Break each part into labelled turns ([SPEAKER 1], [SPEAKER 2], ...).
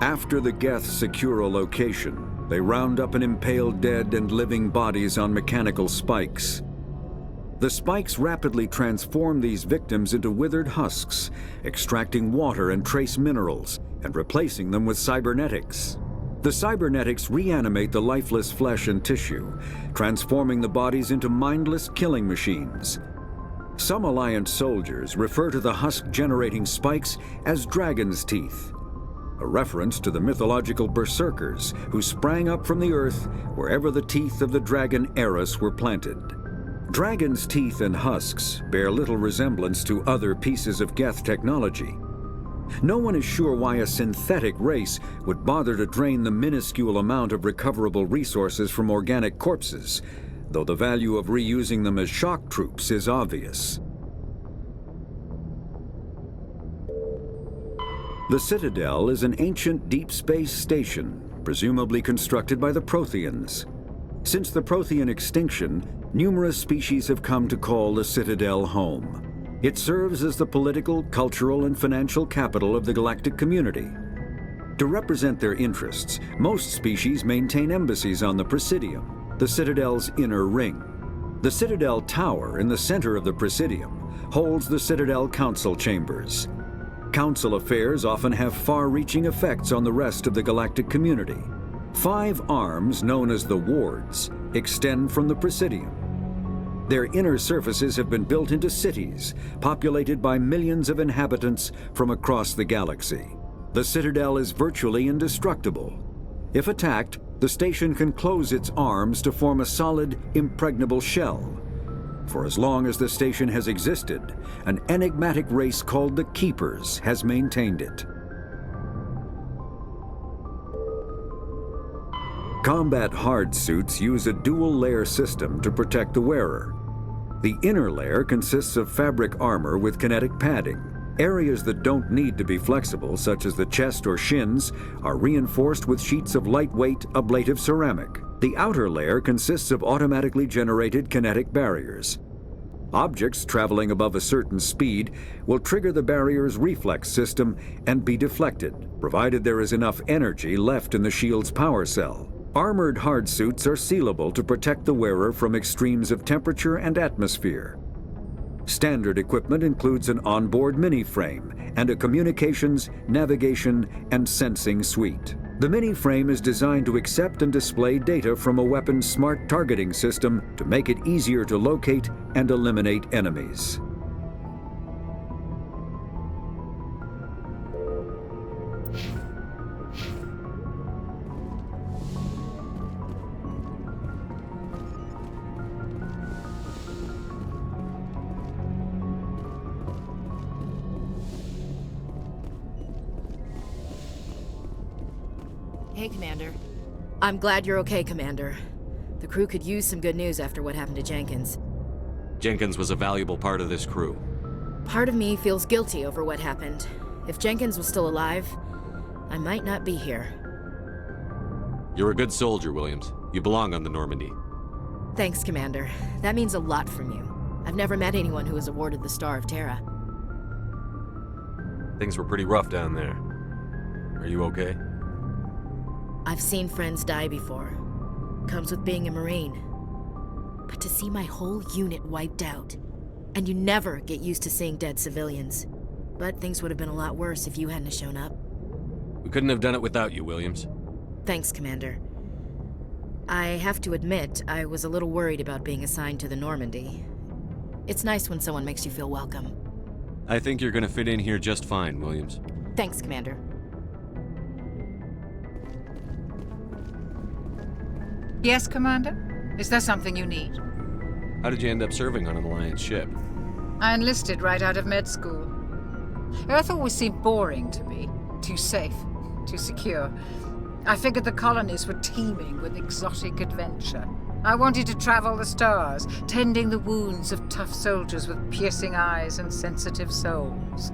[SPEAKER 1] After the Geth secure a location, they round up and impale dead and living bodies on mechanical spikes. The spikes rapidly transform these victims into withered husks, extracting water and trace minerals, and replacing them with cybernetics. The cybernetics reanimate the lifeless flesh and tissue, transforming the bodies into mindless killing machines. Some Alliance soldiers refer to the husk-generating spikes as dragon's teeth, a reference to the mythological berserkers who sprang up from the earth wherever the teeth of the dragon Eris were planted. Dragon's teeth and husks bear little resemblance to other pieces of Geth technology. No one is sure why a synthetic race would bother to drain the minuscule amount of recoverable resources from organic corpses, though the value of reusing them as shock troops is obvious. The Citadel is an ancient deep space station, presumably constructed by the Protheans. Since the Prothean extinction, numerous species have come to call the Citadel home. It serves as the political, cultural, and financial capital of the galactic community. To represent their interests, most species maintain embassies on the Presidium, the Citadel's inner ring. The Citadel Tower in the center of the Presidium holds the Citadel Council Chambers. Council affairs often have far-reaching effects on the rest of the galactic community. 5 arms, known as the Wards, extend from the Presidium. Their inner surfaces have been built into cities, populated by millions of inhabitants from across the galaxy. The Citadel is virtually indestructible. If attacked, the station can close its arms to form a solid, impregnable shell. For as long as the station has existed, an enigmatic race called the Keepers has maintained it. Combat hard suits use a dual-layer system to protect the wearer. The inner layer consists of fabric armor with kinetic padding. Areas that don't need to be flexible, such as the chest or shins, are reinforced with sheets of lightweight, ablative ceramic. The outer layer consists of automatically generated kinetic barriers. Objects traveling above a certain speed will trigger the barrier's reflex system and be deflected, provided there is enough energy left in the shield's power cell. Armored hard suits are sealable to protect the wearer from extremes of temperature and atmosphere. Standard equipment includes an onboard mini-frame and a communications, navigation, and sensing suite. The mini-frame is designed to accept and display data from a weapon's smart targeting system to make it easier to locate and eliminate enemies.
[SPEAKER 2] Hey, Commander. I'm glad you're okay, Commander. The crew could use some good news after what happened to Jenkins.
[SPEAKER 3] Jenkins was a valuable part of this crew.
[SPEAKER 2] Part of me feels guilty over what happened. If Jenkins was still alive, I might not be here.
[SPEAKER 3] You're a good soldier, Williams. You belong on the Normandy.
[SPEAKER 2] Thanks, Commander. That means a lot from you. I've never met anyone who was awarded the Star of Terra.
[SPEAKER 4] Things were pretty rough down there. Are you okay?
[SPEAKER 2] I've seen friends die before. Comes with being a Marine. But to see my whole unit wiped out, and you never get used to seeing dead civilians. But things would have been a lot worse if you hadn't shown up.
[SPEAKER 3] We couldn't have done it without you, Williams.
[SPEAKER 2] Thanks, Commander. I have to admit, I was a little worried about being assigned to the Normandy. It's nice when someone makes you feel welcome.
[SPEAKER 3] I think you're gonna fit in here just fine, Williams.
[SPEAKER 2] Thanks, Commander.
[SPEAKER 5] Yes, Commander? Is there something you need?
[SPEAKER 3] How did you end up serving on an Alliance ship?
[SPEAKER 5] I enlisted right out of med school. Earth always seemed boring to me. Too safe, too secure. I figured the colonies were teeming with exotic adventure. I wanted to travel the stars, tending the wounds of tough soldiers with piercing eyes and sensitive souls.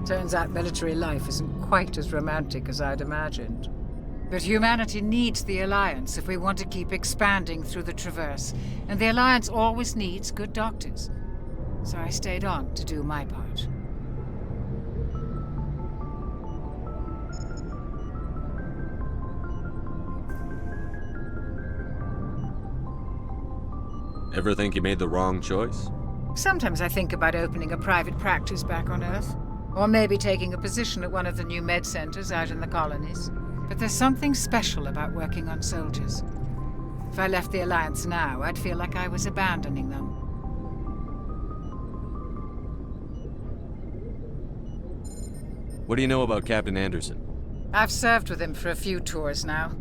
[SPEAKER 5] Turns out military life isn't quite as romantic as I'd imagined. But humanity needs the Alliance if we want to keep expanding through the Traverse, and the Alliance always needs good doctors. So I stayed on to do my part.
[SPEAKER 3] Ever think you made the wrong choice?
[SPEAKER 5] Sometimes I think about opening a private practice back on Earth. Or maybe taking a position at one of the new med centers out in the colonies. But there's something special about working on soldiers. If I left the Alliance now, I'd feel like I was abandoning them.
[SPEAKER 3] What do you know about Captain Anderson?
[SPEAKER 5] I've served with him for a few tours now.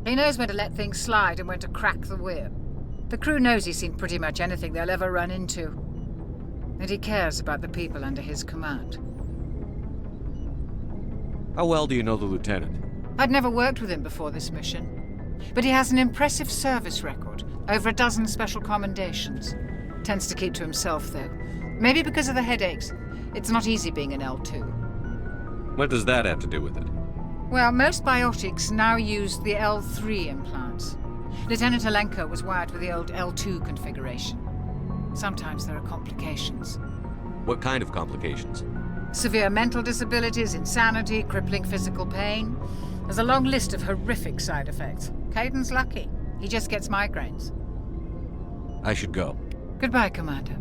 [SPEAKER 5] He knows when to let things slide and when to crack the whip. The crew knows he's seen pretty much anything they'll ever run into. And he cares about the people under his command.
[SPEAKER 3] How well do you know the lieutenant?
[SPEAKER 5] I'd never worked with him before this mission. But he has an impressive service record, over a dozen special commendations. Tends to keep to himself, though. Maybe because of the headaches. It's not easy being an L2.
[SPEAKER 3] What does that have to do with it?
[SPEAKER 5] Well, most biotics now use the L3 implants. Lieutenant Alenko was wired with the old L2 configuration. Sometimes there are complications.
[SPEAKER 3] What kind of complications?
[SPEAKER 5] Severe mental disabilities, insanity, crippling physical pain. There's a long list of horrific side effects. Caden's lucky. He just gets migraines.
[SPEAKER 3] I should go.
[SPEAKER 5] Goodbye, Commander.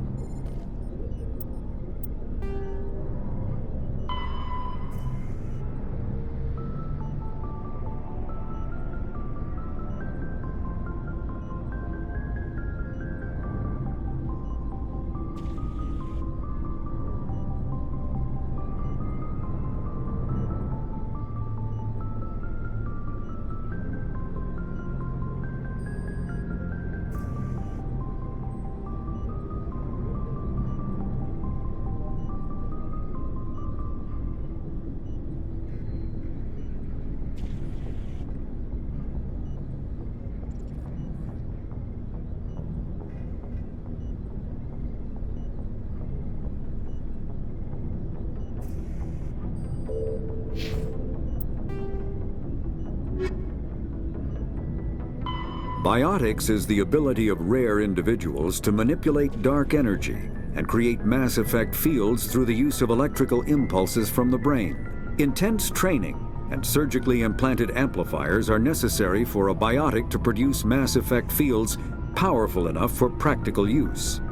[SPEAKER 1] Biotics is the ability of rare individuals to manipulate dark energy and create mass effect fields through the use of electrical impulses from the brain. Intense training and surgically implanted amplifiers are necessary for a biotic to produce mass effect fields powerful enough for practical use.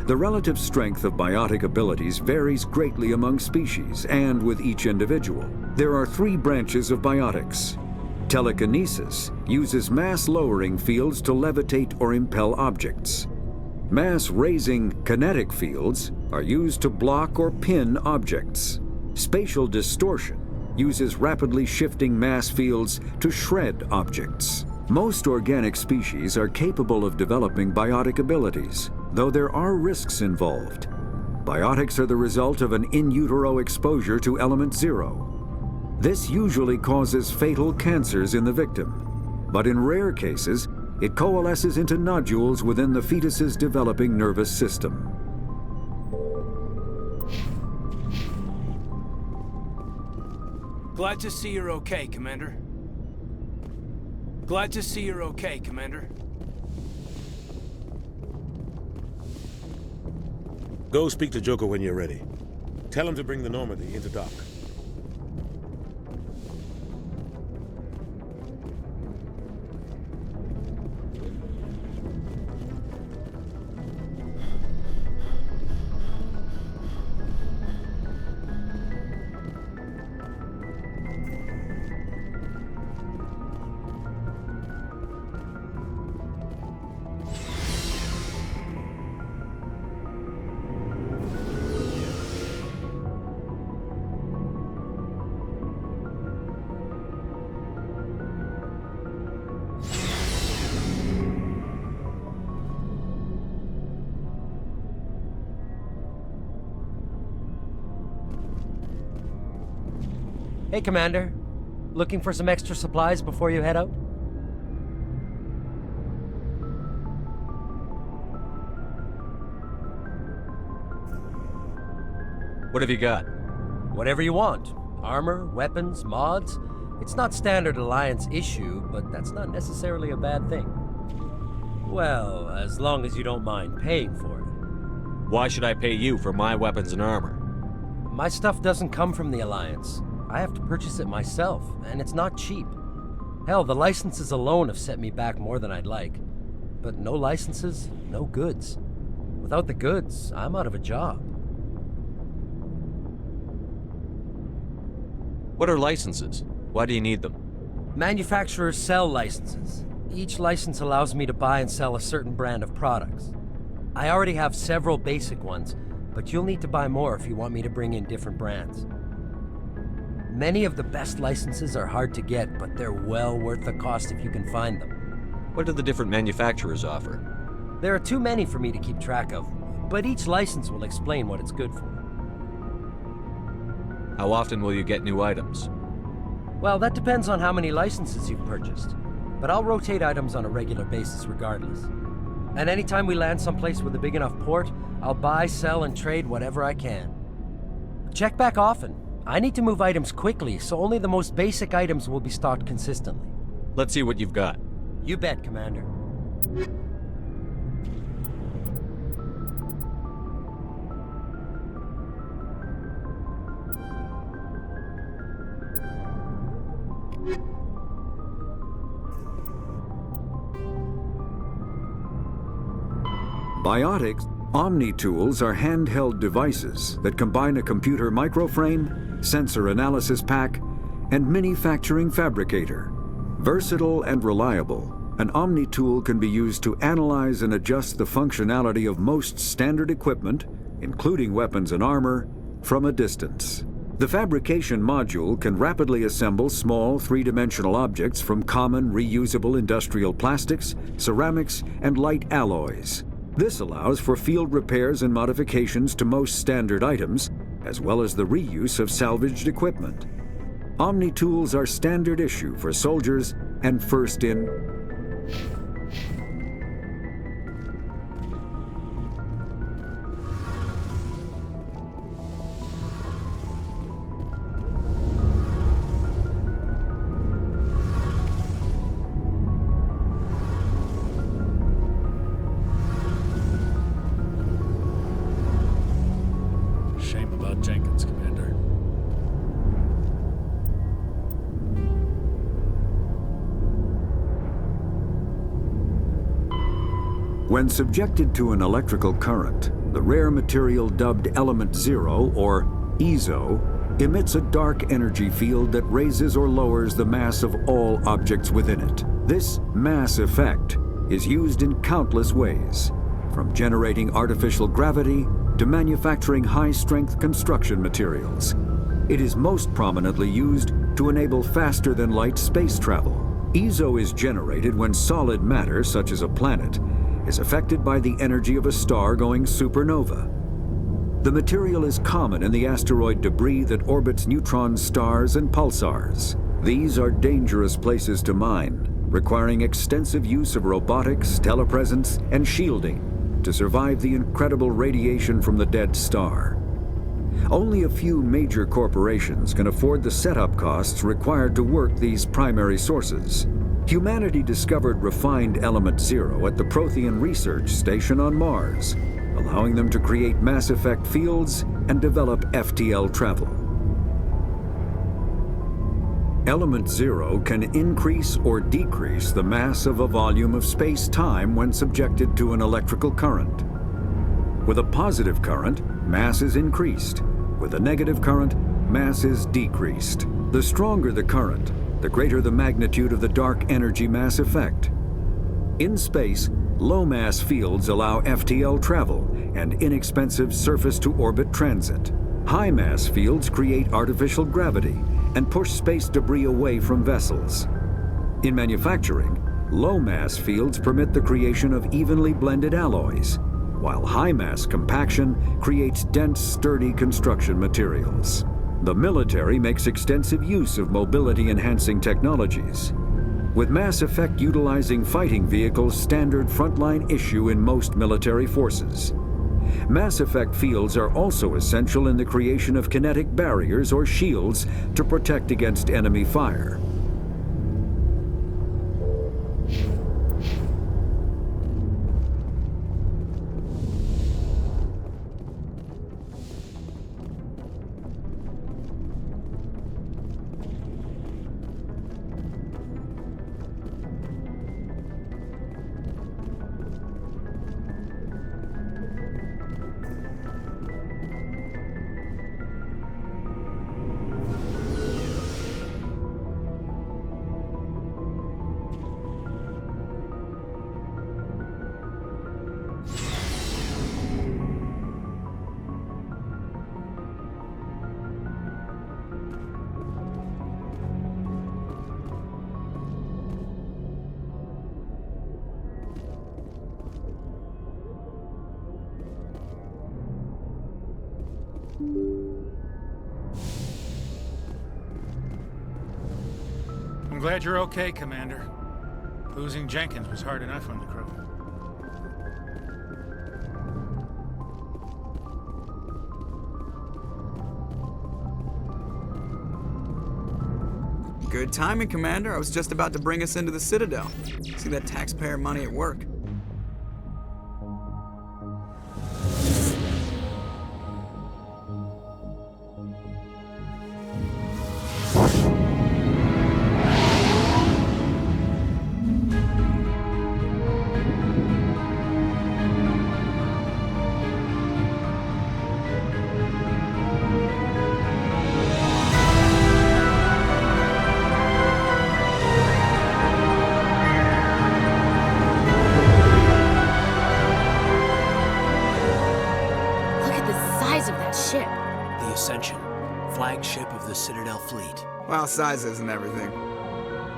[SPEAKER 1] The relative strength of biotic abilities varies greatly among species and with each individual. There are 3 branches of biotics. Telekinesis uses mass-lowering fields to levitate or impel objects. Mass-raising kinetic fields are used to block or pin objects. Spatial distortion uses rapidly shifting mass fields to shred objects. Most organic species are capable of developing biotic abilities, though there are risks involved. Biotics are the result of an in utero exposure to element 0. This usually causes fatal cancers in the victim, but in rare cases, it coalesces into nodules within the fetus's developing nervous system.
[SPEAKER 6] Glad to see you're okay, Commander. Glad to see you're okay, Commander.
[SPEAKER 7] Go speak to Joker when you're ready. Tell him to bring the Normandy into dock.
[SPEAKER 8] Hey, Commander. Looking for some extra supplies before you head out?
[SPEAKER 3] What have you got?
[SPEAKER 8] Whatever you want. Armor, weapons, mods. It's not standard Alliance issue, but that's not necessarily a bad thing. Well, as long as you don't mind paying for it.
[SPEAKER 3] Why should I pay you for my weapons and armor?
[SPEAKER 8] My stuff doesn't come from the Alliance. I have to purchase it myself, and it's not cheap. Hell, the licenses alone have set me back more than I'd like. but no licenses, no goods. Without the goods, I'm out of a job.
[SPEAKER 3] What are licenses? Why do you need them?
[SPEAKER 8] Manufacturers sell licenses. Each license allows me to buy and sell a certain brand of products. I already have several basic ones, but you'll need to buy more if you want me to bring in different brands. Many of the best licenses are hard to get, but they're well worth the cost if you can find them.
[SPEAKER 3] What do the different manufacturers offer?
[SPEAKER 8] There are too many for me to keep track of, but each license will explain what it's good for.
[SPEAKER 3] How often will you get new items?
[SPEAKER 8] Well, that depends on how many licenses you've purchased, but I'll rotate items on a regular basis regardless. And anytime we land someplace with a big enough port, I'll buy, sell, and trade whatever I can. Check back often. I need to move items quickly, so only the most basic items will be stocked consistently.
[SPEAKER 3] Let's see what you've got.
[SPEAKER 8] You bet, Commander.
[SPEAKER 1] Biotics, Omni tools are handheld devices that combine a computer microframe, sensor analysis pack, and manufacturing fabricator. Versatile and reliable, an Omni tool can be used to analyze and adjust the functionality of most standard equipment, including weapons and armor, from a distance. The fabrication module can rapidly assemble small three-dimensional objects from common reusable industrial plastics, ceramics, and light alloys. This allows for field repairs and modifications to most standard items, as well as the reuse of salvaged equipment. Omni tools are standard issue for soldiers and first in.
[SPEAKER 9] Shame about Jenkins, Commander.
[SPEAKER 1] When subjected to an electrical current, the rare material dubbed Element Zero, or EZO, emits a dark energy field that raises or lowers the mass of all objects within it. This mass effect is used in countless ways, from generating artificial gravity to manufacturing high-strength construction materials. It is most prominently used to enable faster-than-light space travel. EZO is generated when solid matter, such as a planet, is affected by the energy of a star going supernova. The material is common in the asteroid debris that orbits neutron stars and pulsars. These are dangerous places to mine, requiring extensive use of robotics, telepresence, and shielding to survive the incredible radiation from the dead star. Only a few major corporations can afford the setup costs required to work these primary sources. Humanity discovered refined Element Zero at the Prothean Research Station on Mars, allowing them to create mass effect fields and develop FTL travel. Element Zero can increase or decrease the mass of a volume of space-time when subjected to an electrical current. With a positive current, mass is increased. With a negative current, mass is decreased. The stronger the current, the greater the magnitude of the dark energy mass effect. In space, low-mass fields allow FTL travel and inexpensive surface-to-orbit transit. High-mass fields create artificial gravity and push space debris away from vessels. In manufacturing, low-mass fields permit the creation of evenly blended alloys, while high-mass compaction creates dense, sturdy construction materials. The military makes extensive use of mobility-enhancing technologies, with Mass Effect utilizing fighting vehicles standard frontline issue in most military forces. Mass Effect fields are also essential in the creation of kinetic barriers or shields to protect against enemy fire.
[SPEAKER 9] I'm glad you're okay, Commander. Losing Jenkins was hard enough on the crew.
[SPEAKER 10] Good timing, Commander. I was just about to bring us into the Citadel. See that taxpayer money at work.
[SPEAKER 6] Flagship of the Citadel fleet.
[SPEAKER 10] Well, size isn't everything.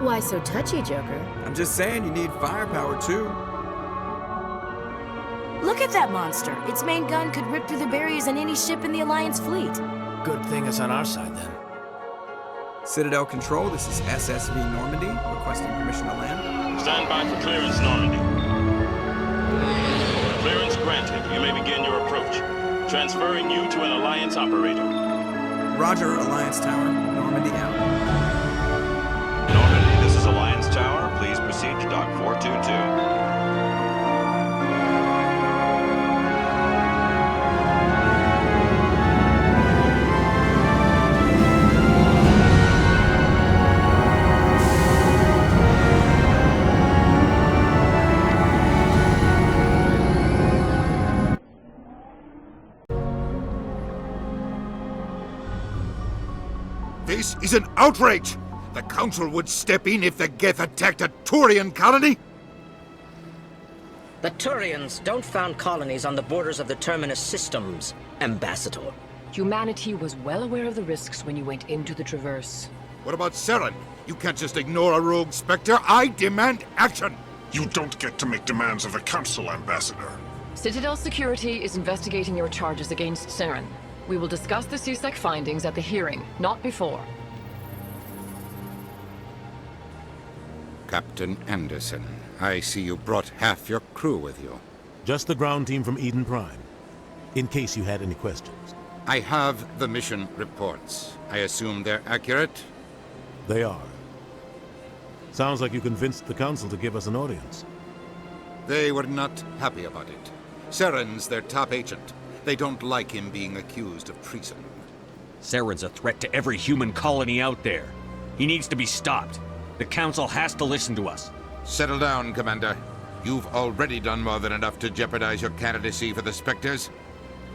[SPEAKER 2] Why so touchy, Joker?
[SPEAKER 10] I'm just saying you need firepower, too.
[SPEAKER 2] Look at that monster. Its main gun could rip through the barriers in any ship in the Alliance fleet.
[SPEAKER 6] Good thing it's on our side, then.
[SPEAKER 10] Citadel Control, this is SSV Normandy, requesting permission to land.
[SPEAKER 11] Stand by for clearance, Normandy. Clearance granted. You may begin your approach. Transferring you to an Alliance operator.
[SPEAKER 10] Roger, Alliance Tower. Normandy out.
[SPEAKER 11] Normandy, this is Alliance Tower. Please proceed to Dock 422.
[SPEAKER 12] This is an outrage! The Council would step in if the Geth attacked a Turian colony?
[SPEAKER 13] The Turians don't found colonies on the borders of the Terminus systems, Ambassador.
[SPEAKER 14] Humanity was well aware of the risks when you went into the Traverse.
[SPEAKER 12] What about Saren? You can't just ignore a rogue Spectre. I demand action!
[SPEAKER 15] You don't get to make demands of the Council, Ambassador.
[SPEAKER 14] Citadel Security is investigating your charges against Saren. We will discuss the CSEC findings at the hearing, not before.
[SPEAKER 16] Captain Anderson, I see you brought half your crew with you.
[SPEAKER 7] Just the ground team from Eden Prime, in case you had any questions.
[SPEAKER 16] I have the mission reports. I assume they're accurate?
[SPEAKER 7] They are. Sounds like you convinced the Council to give us an audience.
[SPEAKER 16] They were not happy about it. Saren's their top agent. They don't like him being accused of treason.
[SPEAKER 3] Saren's a threat to every human colony out there. He needs to be stopped. The Council has to listen to us.
[SPEAKER 16] Settle down, Commander. You've already done more than enough to jeopardize your candidacy for the Spectres.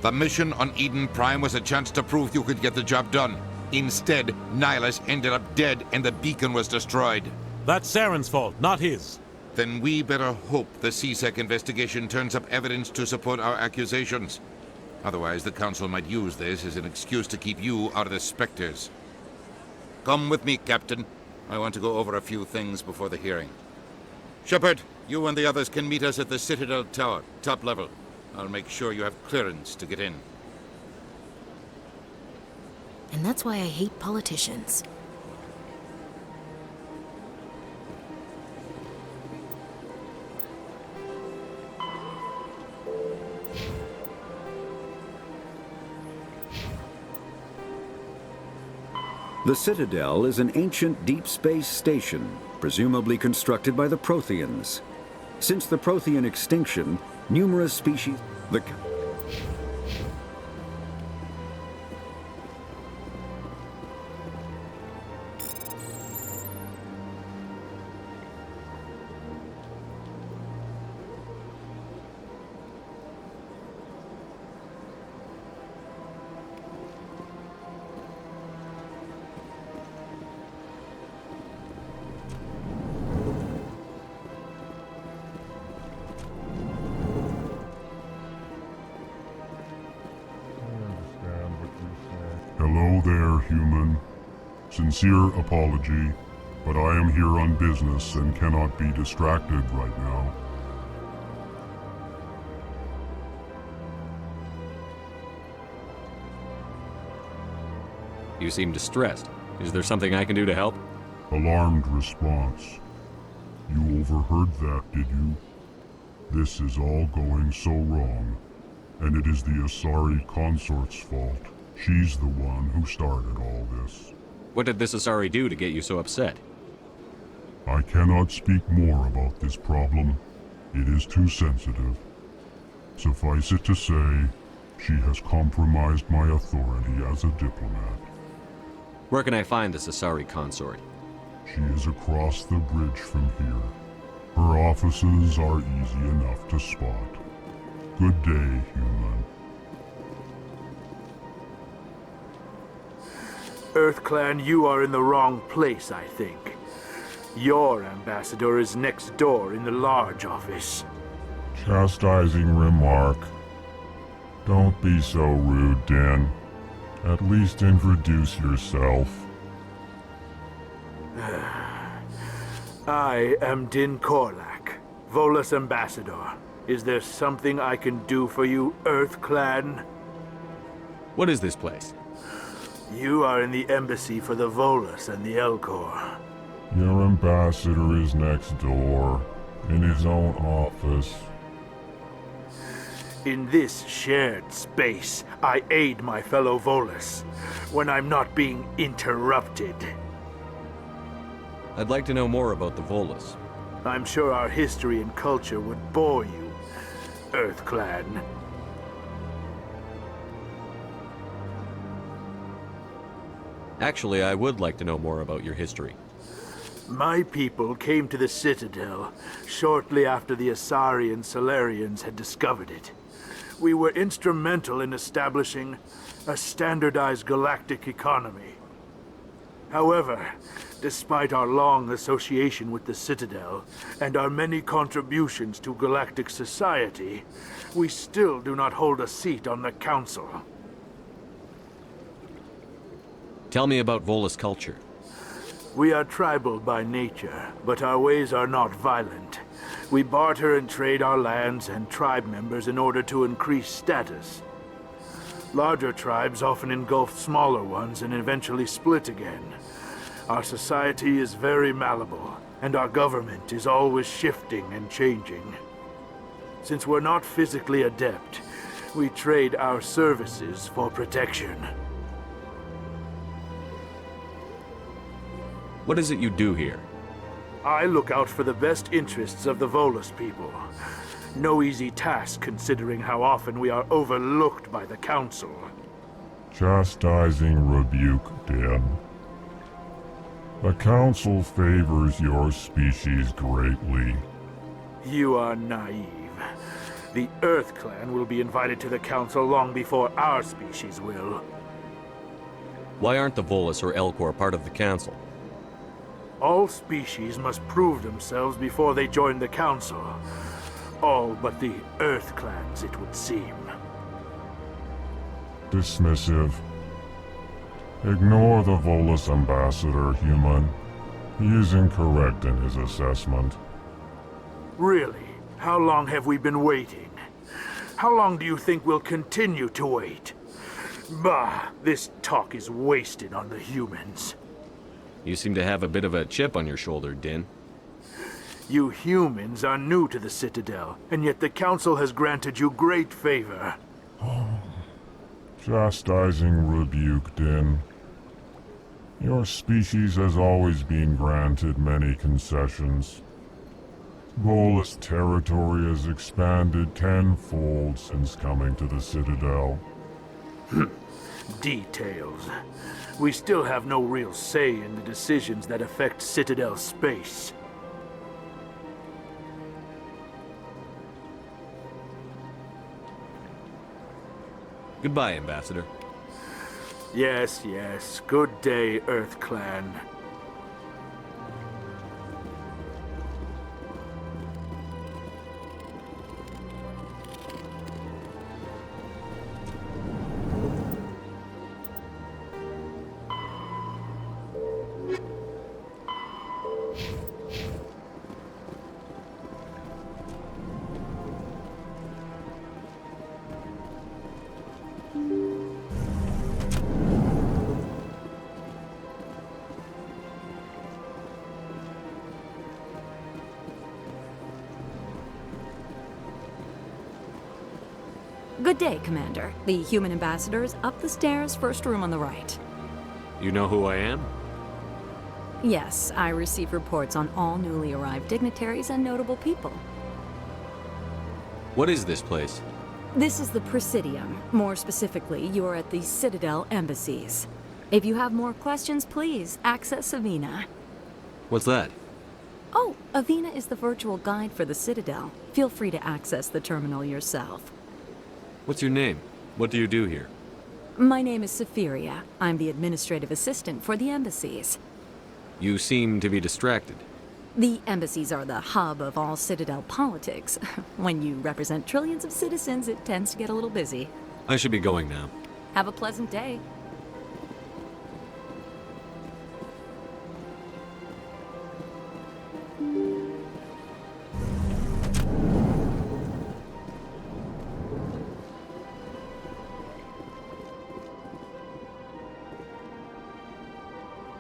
[SPEAKER 16] The mission on Eden Prime was a chance to prove you could get the job done. Instead, Nihilus ended up dead and the beacon was destroyed.
[SPEAKER 7] That's Saren's fault, not his.
[SPEAKER 16] Then we better hope the CSEC investigation turns up evidence to support our accusations. Otherwise, the Council might use this as an excuse to keep you out of the Spectres. Come with me, Captain. I want to go over a few things before the hearing. Shepard, you and the others can meet us at the Citadel Tower, top level. I'll make sure you have clearance to get in.
[SPEAKER 2] And that's why I hate politicians.
[SPEAKER 1] The Citadel is an ancient deep space station, presumably constructed by the Protheans. Since the Prothean extinction, numerous species...
[SPEAKER 15] Hello there, human. Sincere apology, but I am here on business and cannot be distracted right now.
[SPEAKER 3] You seem distressed. Is there something I can do to help?
[SPEAKER 15] Alarmed response. You overheard that, did you? This is all going so wrong, and it is the Asari consort's fault. She's the one who started all this.
[SPEAKER 3] What did this Asari do to get you so upset?
[SPEAKER 15] I cannot speak more about this problem. It is too sensitive. Suffice it to say, she has compromised my authority as a diplomat.
[SPEAKER 3] Where can I find this Asari consort?
[SPEAKER 15] She is across the bridge from here. Her offices are easy enough to spot. Good day, human.
[SPEAKER 17] EarthClan, you are in the wrong place, I think. Your ambassador is next door in the large office.
[SPEAKER 15] Chastising remark. Don't be so rude, Din. At least introduce yourself.
[SPEAKER 17] I am Din Korlak, Volus Ambassador. Is there something I can do for you, EarthClan?
[SPEAKER 3] What is this place?
[SPEAKER 17] You are in the embassy for the Volus and the Elcor.
[SPEAKER 15] Your ambassador is next door, in his own office.
[SPEAKER 17] In this shared space, I aid my fellow Volus when I'm not being interrupted.
[SPEAKER 3] I'd like to know more about the Volus.
[SPEAKER 17] I'm sure our history and culture would bore you, EarthClan.
[SPEAKER 3] Actually, I would like to know more about your history.
[SPEAKER 17] My people came to the Citadel shortly after the Asari and Solarians had discovered it. We were instrumental in establishing a standardized galactic economy. However, despite our long association with the Citadel and our many contributions to galactic society, we still do not hold a seat on the Council.
[SPEAKER 3] Tell me about Volus culture.
[SPEAKER 17] We are tribal by nature, but our ways are not violent. We barter and trade our lands and tribe members in order to increase status. Larger tribes often engulf smaller ones and eventually split again. Our society is very malleable, and our government is always shifting and changing. Since we're not physically adept, we trade our services for protection.
[SPEAKER 3] What is it you do here?
[SPEAKER 17] I look out for the best interests of the Volus people. No easy task considering how often we are overlooked by the Council.
[SPEAKER 15] Chastising rebuke, Din. The Council favors your species greatly.
[SPEAKER 17] You are naive. The EarthClan will be invited to the Council long before our species will.
[SPEAKER 3] Why aren't the Volus or Elcor part of the Council?
[SPEAKER 17] All species must prove themselves before they join the Council. All but the EarthClans, it would seem.
[SPEAKER 15] Dismissive. Ignore the Volus Ambassador, human. He is incorrect in his assessment.
[SPEAKER 17] Really? How long have we been waiting? How long do you think we'll continue to wait? Bah, this talk is wasted on the humans.
[SPEAKER 3] You seem to have a bit of a chip on your shoulder, Din.
[SPEAKER 17] You humans are new to the Citadel, and yet the Council has granted you great favor.
[SPEAKER 15] Chastising rebuke, Din. Your species has always been granted many concessions. Volus territory has expanded tenfold since coming to the Citadel.
[SPEAKER 17] Details. We still have no real say in the decisions that affect Citadel space.
[SPEAKER 3] Goodbye, Ambassador.
[SPEAKER 17] Yes, yes. Good day, EarthClan.
[SPEAKER 18] Good day, Commander. The human ambassador is up the stairs, first room on the right.
[SPEAKER 4] You know who I am?
[SPEAKER 18] Yes, I receive reports on all newly arrived dignitaries and notable people.
[SPEAKER 4] What is this place?
[SPEAKER 18] This is the Presidium. More specifically, you are at the Citadel embassies. If you have more questions, please access Udina.
[SPEAKER 4] What's that?
[SPEAKER 18] Oh, Udina is the virtual guide for the Citadel. Feel free to access the terminal yourself.
[SPEAKER 4] What's your name? What do you do here?
[SPEAKER 18] My name is Safiria. I'm the administrative assistant for the embassies.
[SPEAKER 4] You seem to be distracted.
[SPEAKER 18] The embassies are the hub of all Citadel politics. When you represent trillions of citizens, it tends to get a little busy.
[SPEAKER 4] I should be going now.
[SPEAKER 18] Have a pleasant day.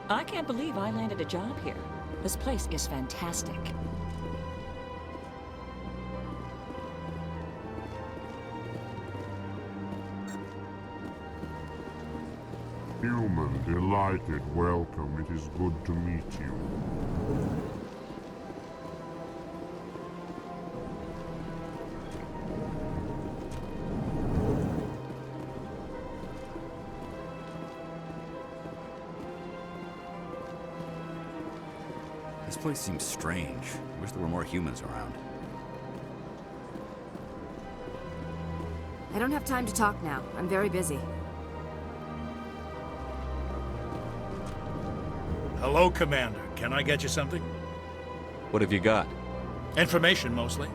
[SPEAKER 19] I can't believe I landed a job here. This place is fantastic.
[SPEAKER 15] Human, delighted, welcome. It is good to meet you.
[SPEAKER 20] This place seems strange. Wish there were more humans around.
[SPEAKER 2] I don't have time to talk now. I'm very busy.
[SPEAKER 9] Hello, Commander. Can I get you something?
[SPEAKER 4] What have you got?
[SPEAKER 9] Information, mostly.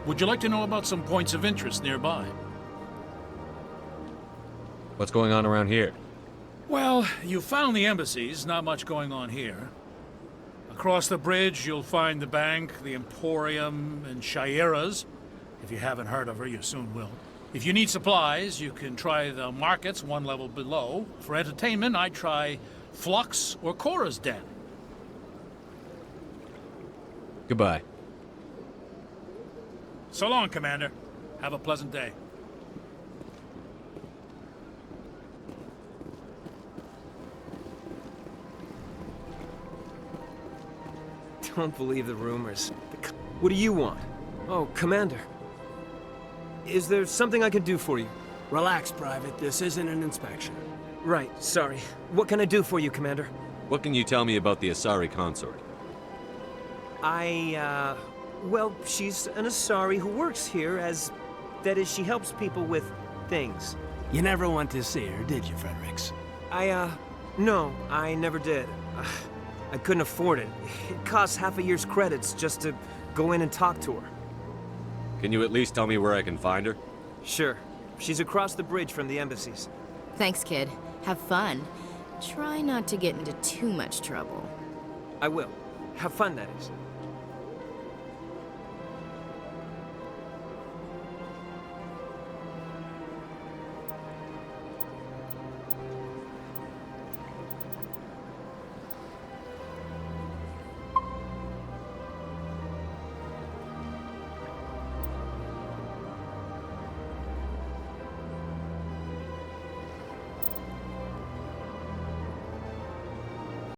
[SPEAKER 9] Would you like to know about some points of interest nearby?
[SPEAKER 4] What's going on around here?
[SPEAKER 9] Well, you found the embassies. Not much going on here. Across the bridge, you'll find the bank, the Emporium, and Shaira's. If you haven't heard of her, you soon will. If you need supplies, you can try the markets one level below. For entertainment, I'd try Flux or Cora's Den.
[SPEAKER 4] Goodbye.
[SPEAKER 9] So long, Commander. Have a pleasant day.
[SPEAKER 21] Don't believe the rumors. What do you want? Oh, Commander. Is there something I can do for you?
[SPEAKER 6] Relax, Private. This isn't an inspection.
[SPEAKER 21] Right, sorry. What can I do for you, Commander?
[SPEAKER 4] What can you tell me about the Asari consort?
[SPEAKER 21] Well, she's an Asari who works here as... That is, she helps people with things.
[SPEAKER 6] You never went to see her, did you, Fredericks?
[SPEAKER 21] No, I never did. I couldn't afford it. It costs half a year's credits just to go in and talk to her.
[SPEAKER 4] Can you at least tell me where I can find her?
[SPEAKER 21] Sure. She's across the bridge from the embassies.
[SPEAKER 2] Thanks, kid. Have fun. Try not to get into too much trouble.
[SPEAKER 21] I will. Have fun, that is.